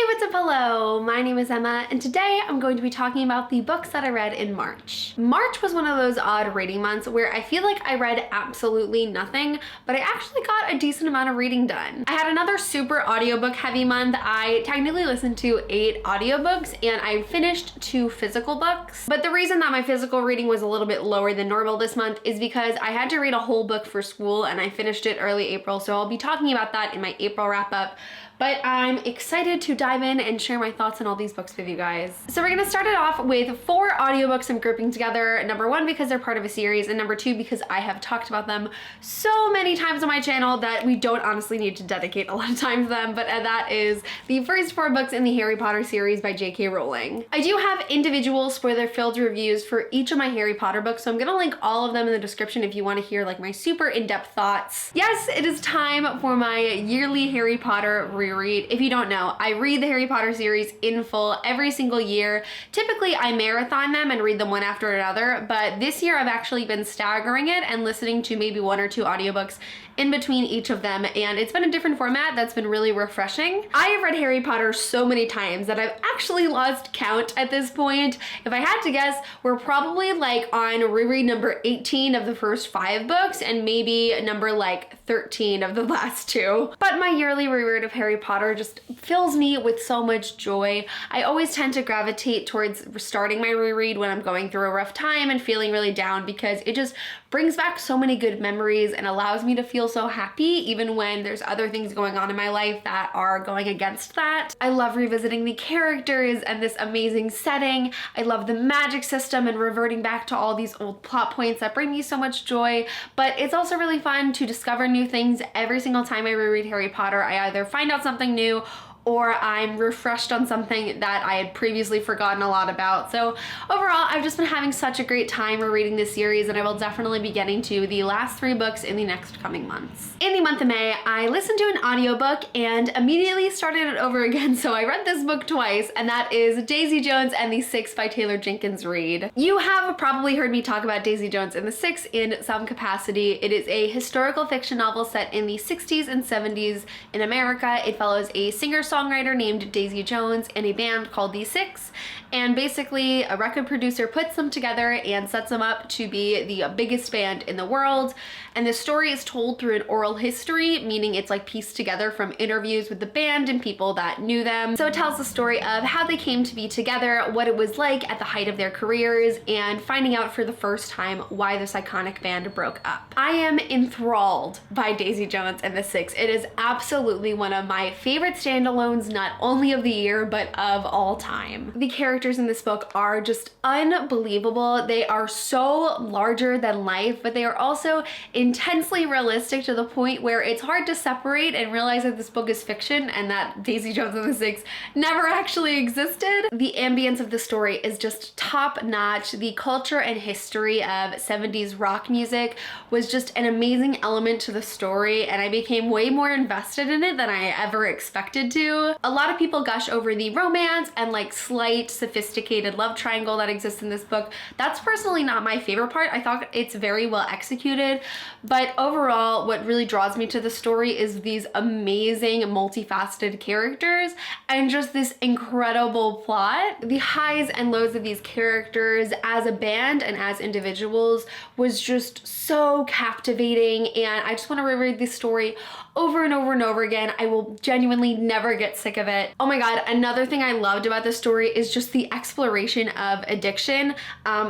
what's up? Hello, my name is Emma, and today I'm going to be talking about the books that I read in March. March was one of those odd reading months where I feel like I read absolutely nothing, but I actually got a decent amount of reading done. I had another super audiobook heavy month. I technically listened to 8 audiobooks and I finished 2 physical books. But the reason that my physical reading was a little bit lower than normal this month is because I had to read a whole book for school and I finished it early April, so I'll be talking about that in my April wrap up. But I'm excited to dive in and share my thoughts on all these books with you guys. So we're gonna start it off with 4 audiobooks I'm grouping together. Number 1, because they're part of a series, and number 2, because I have talked about them so many times on my channel that we don't honestly need to dedicate a lot of time to them, but that is the first 4 books in the Harry Potter series by J.K. Rowling. I do have individual spoiler-filled reviews for each of my Harry Potter books, so I'm gonna link all of them in the description if you wanna hear like my super in-depth thoughts. Yes, it is time for my yearly Harry Potter reread. If you don't know, I read the Harry Potter series in full every single year. Typically, I marathon them and read them one after another, but this year I've actually been staggering it and listening to maybe 1 or 2 audiobooks in between each of them, and it's been a different format that's been really refreshing. I have read Harry Potter so many times that I've actually lost count at this point. If I had to guess, we're probably like on reread number 18 of the first 5 books and maybe number like 13 of the last 2. But my yearly reread of Harry Potter just fills me with so much joy. I always tend to gravitate towards starting my reread when I'm going through a rough time and feeling really down, because it just brings back so many good memories and allows me to feel so happy even when there's other things going on in my life that are going against that. I love revisiting the characters and this amazing setting. I love the magic system and reverting back to all these old plot points that bring me so much joy, but it's also really fun to discover new things every single time I reread Harry Potter. I either find out something new or I'm refreshed on something that I had previously forgotten a lot about. So overall, I've just been having such a great time rereading this series, and I will definitely be getting to the last 3 books in the next coming months. In the month of May, I listened to an audiobook and immediately started it over again, so I read this book twice, and that is Daisy Jones and the Six by Taylor Jenkins Reid. You have probably heard me talk about Daisy Jones and the Six in some capacity. It is a historical fiction novel set in the 60s and 70s in America. It follows a singer-songwriter named Daisy Jones and a band called The Six, and basically a record producer puts them together and sets them up to be the biggest band in the world. And the story is told through an oral history, meaning it's like pieced together from interviews with the band and people that knew them. So it tells the story of how they came to be together, what it was like at the height of their careers, and finding out for the first time why this iconic band broke up. I am enthralled by Daisy Jones and the Six. It is absolutely one of my favorite standalones, not only of the year, but of all time. The characters in this book are just unbelievable. They are so larger than life, but they are also intensely realistic to the point where it's hard to separate and realize that this book is fiction and that Daisy Jones and the Six never actually existed. The ambience of the story is just top notch. The culture and history of 70s rock music was just an amazing element to the story, and I became way more invested in it than I ever expected to. A lot of people gush over the romance and like slight sophisticated love triangle that exists in this book. That's personally not my favorite part. I thought it's very well executed, but overall what really draws me to the story is these amazing multifaceted characters and just this incredible plot. The highs and lows of these characters as a band and as individuals was just so captivating, and I just want to reread this story over and over and over again. I will genuinely never get sick of it. Oh my god, another thing I loved about this story is just the exploration of addiction.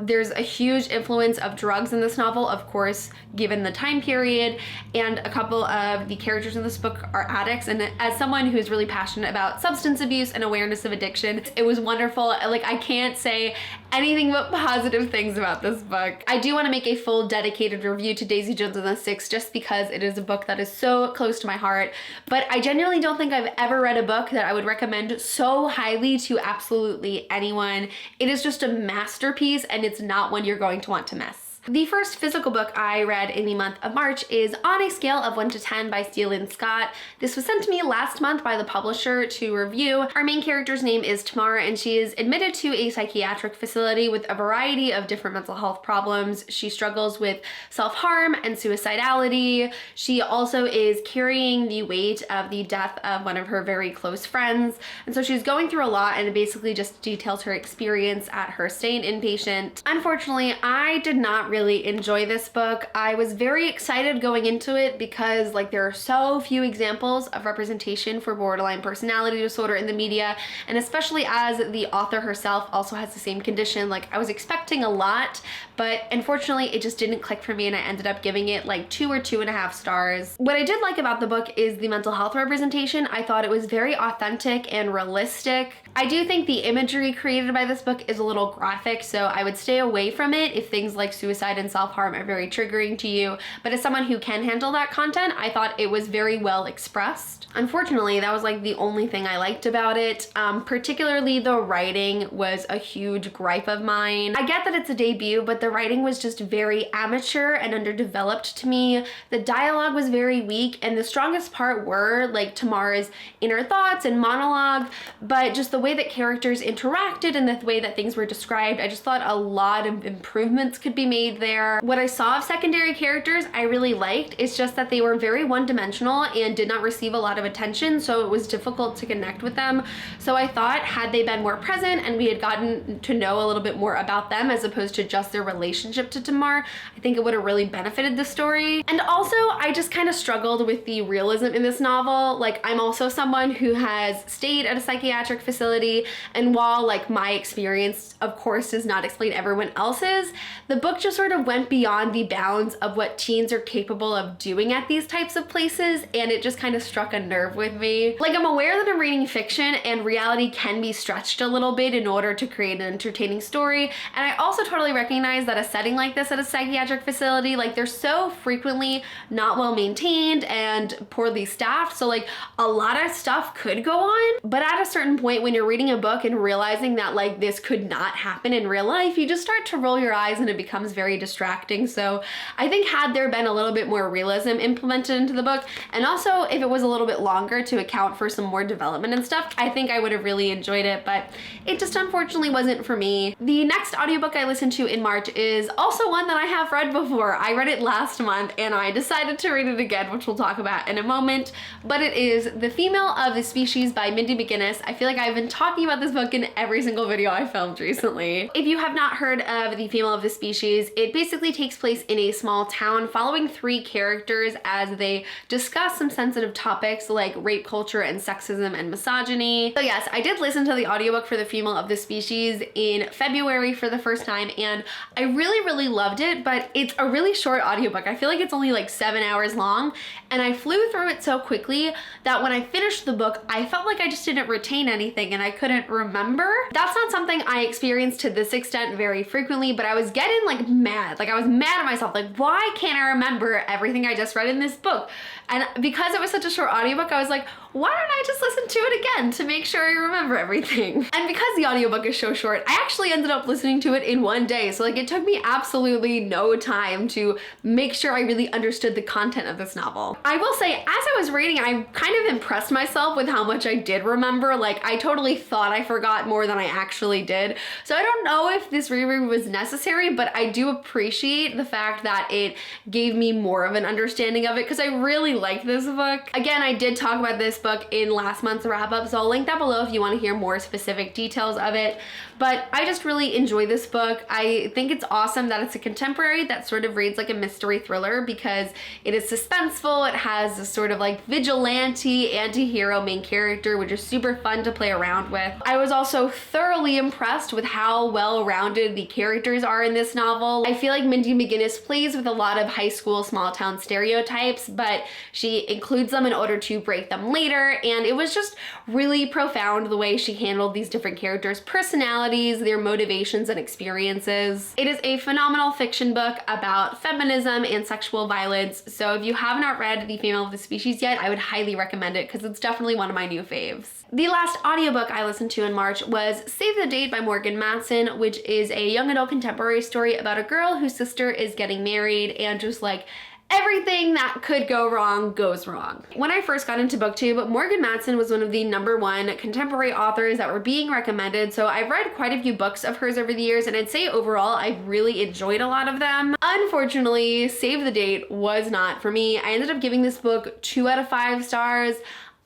There's a huge influence of drugs in this novel, of course, given the time period, and a couple of the characters in this book are addicts, and as someone who's really passionate about substance abuse and awareness of addiction, it was wonderful. Like, I can't say anything but positive things about this book. I do want to make a full dedicated review to Daisy Jones and the Six just because it is a book that is so close to my heart, but I genuinely don't think I've ever read a book that I would recommend so highly to absolutely anyone. It is just a masterpiece, and it's not one you're going to want to miss. The first physical book I read in the month of March is On a Scale of 1 to 10 by Steele Scott. This was sent to me last month by the publisher to review. Our main character's name is Tamara, and she is admitted to a psychiatric facility with a variety of different mental health problems. She struggles with self-harm and suicidality. She also is carrying the weight of the death of one of her very close friends. And so she's going through a lot, and it basically just details her experience at her stay in inpatient. Unfortunately, I did not really enjoy this book. I was very excited going into it because like there are so few examples of representation for borderline personality disorder in the media, and especially as the author herself also has the same condition. Like I was expecting a lot, but unfortunately it just didn't click for me, and I ended up giving it like 2 or 2.5 stars. What I did like about the book is the mental health representation. I thought it was very authentic and realistic. I do think the imagery created by this book is a little graphic, so I would stay away from it if things like suicide and self-harm are very triggering to you. But as someone who can handle that content, I thought it was very well expressed. Unfortunately, that was like the only thing I liked about it. Particularly the writing was a huge gripe of mine. I get that it's a debut, but the writing was just very amateur and underdeveloped to me. The dialogue was very weak, and the strongest part were like Tamara's inner thoughts and monologue, but just the way that characters interacted and the way that things were described, I just thought a lot of improvements could be made there. What I saw of secondary characters I really liked. It's just that they were very one-dimensional and did not receive a lot of attention, so it was difficult to connect with them. So I thought had they been more present and we had gotten to know a little bit more about them as opposed to just their relationship to Tamar, I think it would have really benefited the story. And also I just kind of struggled with the realism in this novel. Like I'm also someone who has stayed at a psychiatric facility, and while like my experience of course does not explain everyone else's, the book just sort of went beyond the bounds of what teens are capable of doing at these types of places, and it just kind of struck a nerve with me. Like I'm aware that I'm reading fiction and reality can be stretched a little bit in order to create an entertaining story, and I also totally recognize that a setting like this at a psychiatric facility, like they're so frequently not well maintained and poorly staffed, so like a lot of stuff could go on, but at a certain point when you're reading a book and realizing that like this could not happen in real life, you just start to roll your eyes and it becomes very distracting. So I think had there been a little bit more realism implemented into the book, and also if it was a little bit longer to account for some more development and stuff, I think I would have really enjoyed it, but it just unfortunately wasn't for me. The next audiobook I listened to in March is also one that I have read before. I read it last month and I decided to read it again, which we'll talk about in a moment, but it is The Female of the Species by Mindy McGinnis. I feel like I've been talking about this book in every single video I filmed recently. If you have not heard of The Female of the Species, it basically takes place in a small town following 3 characters as they discuss some sensitive topics like rape culture and sexism and misogyny. So yes, I did listen to the audiobook for The Female of the Species in February for the first time, and I really loved it, but it's a really short audiobook. I feel like it's only like 7 hours long, and I flew through it so quickly that when I finished the book, I felt like I just didn't retain anything and I couldn't remember. That's not something I experienced to this extent very frequently, but I was getting like mad. Like I was mad at myself, like why can't I remember everything I just read in this book? And because it was such a short audiobook, I was like, why don't I just listen to it again to make sure I remember everything? And because the audiobook is so short, I actually ended up listening to it in one day. So like it took me absolutely no time to make sure I really understood the content of this novel. I will say, as I was reading, I kind of impressed myself with how much I did remember. Like I totally thought I forgot more than I actually did. So I don't know if this reread was necessary, but I do appreciate the fact that it gave me more of an understanding of it because I really like this book. Again, I did talk about this book in last month's wrap up, so I'll link that below if you want to hear more specific details of it. But I just really enjoy this book. I think it's awesome that it's a contemporary that sort of reads like a mystery thriller because it is suspenseful. It has this sort of like vigilante anti-hero main character, which is super fun to play around with. I was also thoroughly impressed with how well-rounded the characters are in this novel. I feel like Mindy McGinnis plays with a lot of high school small town stereotypes, but she includes them in order to break them later later, and it was just really profound the way she handled these different characters' personalities, their motivations and experiences. It is a phenomenal fiction book about feminism and sexual violence, so if you have not read The Female of the Species yet, I would highly recommend it because it's definitely one of my new faves. The last audiobook I listened to in March was Save the Date by Morgan Matson, which is a young adult contemporary story about a girl whose sister is getting married and just like everything that could go wrong goes wrong. When I first got into BookTube, Morgan Matson was one of the #1 contemporary authors that were being recommended, so I've read quite a few books of hers over the years, and I'd say overall I've really enjoyed a lot of them. Unfortunately, Save the Date was not for me. I ended up giving this book 2 out of 5 stars.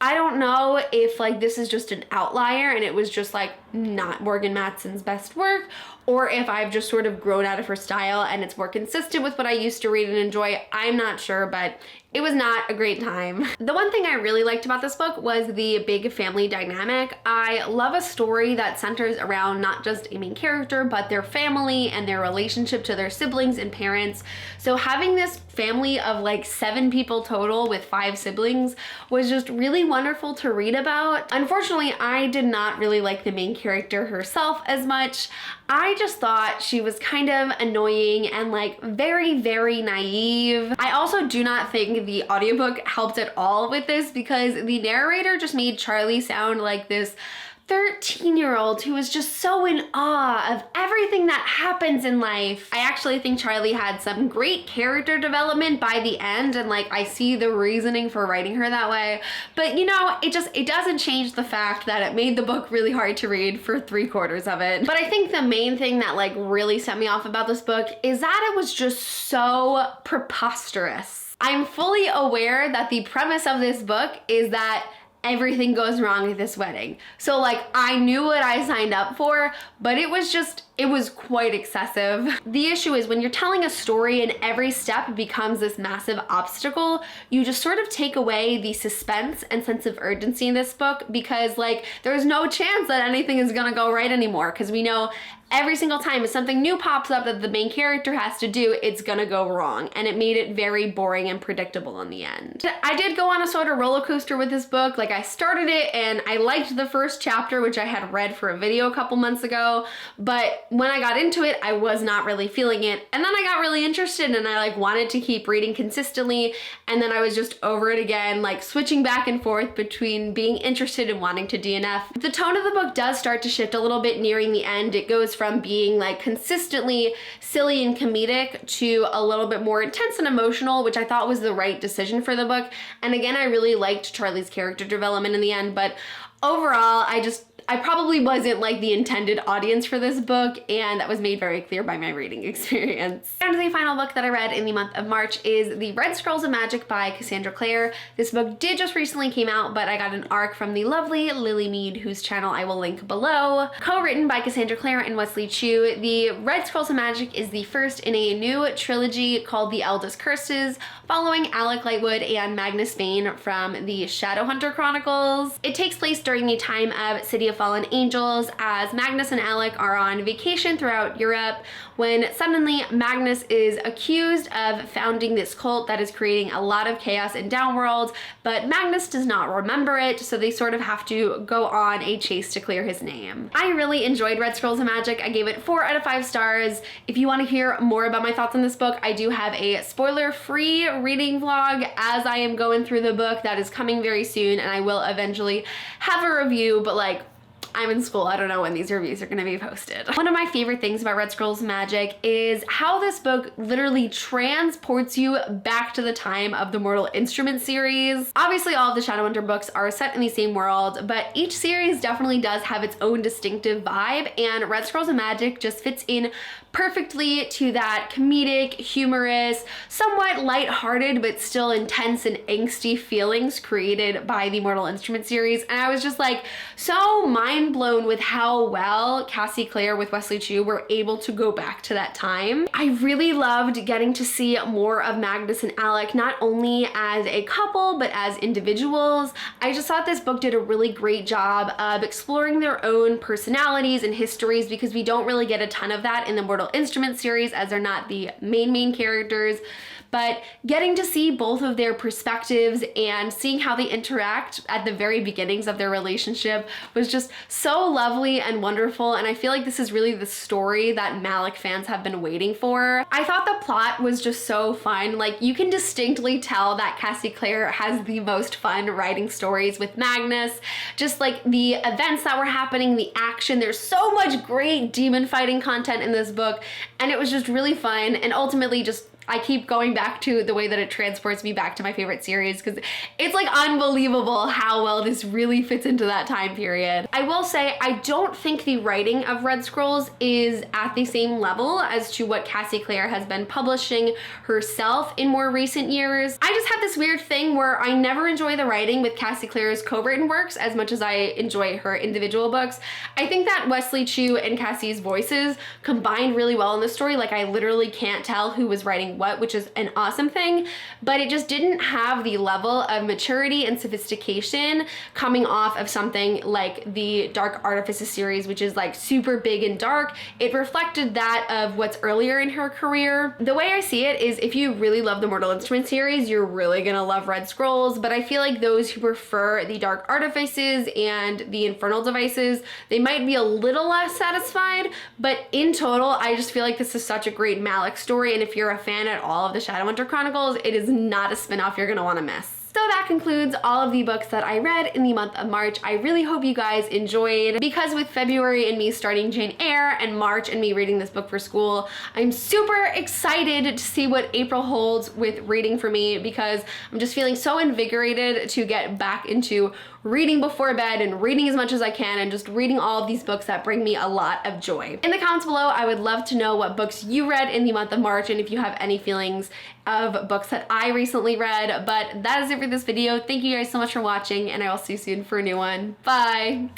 I don't know if like this is just an outlier and it was just like not Morgan Matson's best work, or if I've just sort of grown out of her style and it's more consistent with what I used to read and enjoy. I'm not sure, but it was not a great time. The one thing I really liked about this book was the big family dynamic. I love a story that centers around not just a main character, but their family and their relationship to their siblings and parents. So having this family of like 7 people total with 5 siblings was just really wonderful to read about. Unfortunately, I did not really like the main character herself as much. I just thought she was kind of annoying and like very, very naive. I also do not think the audiobook helped at all with this because the narrator just made Charlie sound like this 13-year-old who was just so in awe of everything that happens in life. I actually think Charlie had some great character development by the end, and like I see the reasoning for writing her that way, but you know, it doesn't change the fact that it made the book really hard to read for 3/4 of it. But I think the main thing that like really set me off about this book is that it was just so preposterous. I'm fully aware that the premise of this book is that everything goes wrong at this wedding. So like I knew what I signed up for, but it was quite excessive. The issue is when you're telling a story and every step becomes this massive obstacle, you just sort of take away the suspense and sense of urgency in this book, because like there's no chance that anything is gonna go right anymore, because we know every single time if something new pops up that the main character has to do, it's gonna go wrong, and it made it very boring and predictable in the end. I did go on a sort of roller coaster with this book. Like I started it and I liked the first chapter, which I had read for a video a couple months ago, but when I got into it, I was not really feeling it, and then I got really interested and I like wanted to keep reading consistently, and then I was just over it again, like switching back and forth between being interested and wanting to DNF. The tone of the book does start to shift a little bit nearing the end. It goes from being like consistently silly and comedic to a little bit more intense and emotional, which I thought was the right decision for the book. And again, I really liked Charlie's character development in the end, but overall, I probably wasn't like the intended audience for this book, and that was made very clear by my reading experience. And the final book that I read in the month of March is The Red Scrolls of Magic by Cassandra Clare. This book did just recently came out, but I got an ARC from the lovely Lily Mead, whose channel I will link below. Co-written by Cassandra Clare and Wesley Chu, The Red Scrolls of Magic is the first in a new trilogy called The Eldest Curses, following Alec Lightwood and Magnus Bane from the Shadowhunter Chronicles. It takes place during the time of City of Fallen Angels, as Magnus and Alec are on vacation throughout Europe when suddenly Magnus is accused of founding this cult that is creating a lot of chaos in Downworld, but Magnus does not remember it, so they sort of have to go on a chase to clear his name. I really enjoyed Red Scrolls of Magic. I gave it 4 out of 5 stars. If you want to hear more about my thoughts on this book, I do have a spoiler-free reading vlog as I am going through the book that is coming very soon, and I will eventually have a review, but like I'm in school, I don't know when these reviews are gonna be posted. One of my favorite things about Red Scrolls of Magic is how this book literally transports you back to the time of the Mortal Instrument series. Obviously all of the Shadowhunter books are set in the same world, but each series definitely does have its own distinctive vibe, and Red Scrolls of Magic just fits in perfectly to that comedic, humorous, somewhat lighthearted, but still intense and angsty feelings created by the Mortal Instrument series. And I was just like so mind blown with how well Cassie Clare with Wesley Chu were able to go back to that time. I really loved getting to see more of Magnus and Alec, not only as a couple, but as individuals. I just thought this book did a really great job of exploring their own personalities and histories, because we don't really get a ton of that in the Mortal Instrument series, as they're not the main characters. but getting to see both of their perspectives and seeing how they interact at the very beginnings of their relationship was just so lovely and wonderful, and I feel like this is really the story that Malik fans have been waiting for. I thought the plot was just so fun. Like, you can distinctly tell that Cassie Clare has the most fun writing stories with Magnus. Just like the events that were happening, the action, there's so much great demon fighting content in this book, and it was just really fun, and ultimately just I keep going back to the way that it transports me back to my favorite series, because it's like unbelievable how well this really fits into that time period. I will say, I don't think the writing of Red Scrolls is at the same level as to what Cassie Clare has been publishing herself in more recent years. I just have this weird thing where I never enjoy the writing with Cassie Clare's co-written works as much as I enjoy her individual books. I think that Wesley Chu and Cassie's voices combined really well in the story. Like, I literally can't tell who was writing what, which is an awesome thing, but it just didn't have the level of maturity and sophistication coming off of something like the Dark Artifices series, which is like super big and dark. It reflected that of what's earlier in her career. The way I see it is, if you really love the Mortal Instruments series, you're really gonna love Red Scrolls, but I feel like those who prefer the Dark Artifices and the Infernal Devices, they might be a little less satisfied, but in total, I just feel like this is such a great Malik story, and if you're a fan at all of the Shadowhunter Chronicles, it is not a spin-off you're gonna wanna miss. So that concludes all of the books that I read in the month of March. I really hope you guys enjoyed, because with February and me starting Jane Eyre and March and me reading this book for school, I'm super excited to see what April holds with reading for me, because I'm just feeling so invigorated to get back into reading before bed and reading as much as I can and just reading all of these books that bring me a lot of joy. In the comments below, I would love to know what books you read in the month of March and if you have any feelings of books that I recently read. But that is it for this video. Thank you guys so much for watching, and I will see you soon for a new one. Bye!